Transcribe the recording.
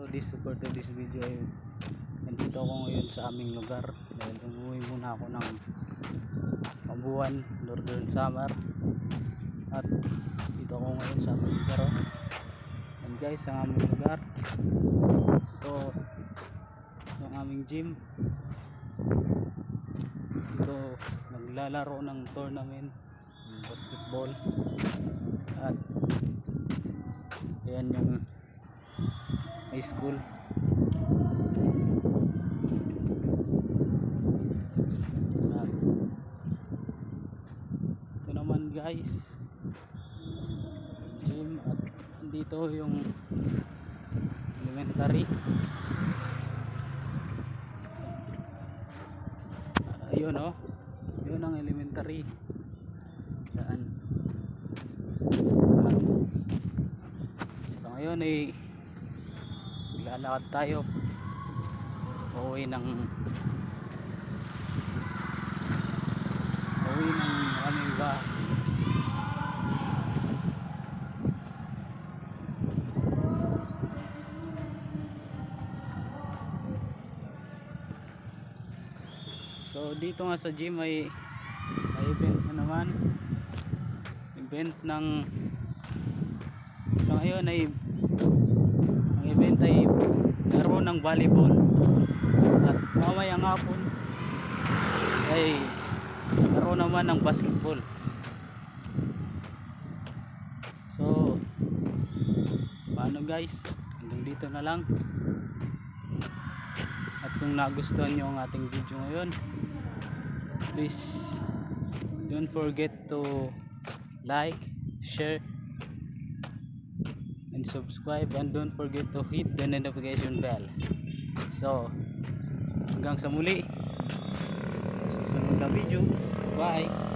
this for this video ay nandito ako ngayon sa aming lugar dahil umuwi muna ako ng Pabuan, Northern Samar, at dito ako ngayon sa aming lugar. And guys, ang aming lugar ito ang aming gym. Ito naglalaro ng tournament ng basketball, at ayan yung high school. At ito naman guys gym, at dito yung elementary. Ayun oh, yun ang elementary. Yan. So ngayon ay lalakad tayo uuwi ng aming bahay. So dito nga sa gym ay event na naman, event ng so ngayon ay ang event ay laro ng volleyball, at mamayang hapon ay laro naman ng basketball. So paano guys, hanggang dito na lang. At kung nagustuhan nyo ang ating video ngayon, please don't forget to like, share, and subscribe, and don't forget to hit the notification bell. So hanggang sa muli sa susunod na video. Bye.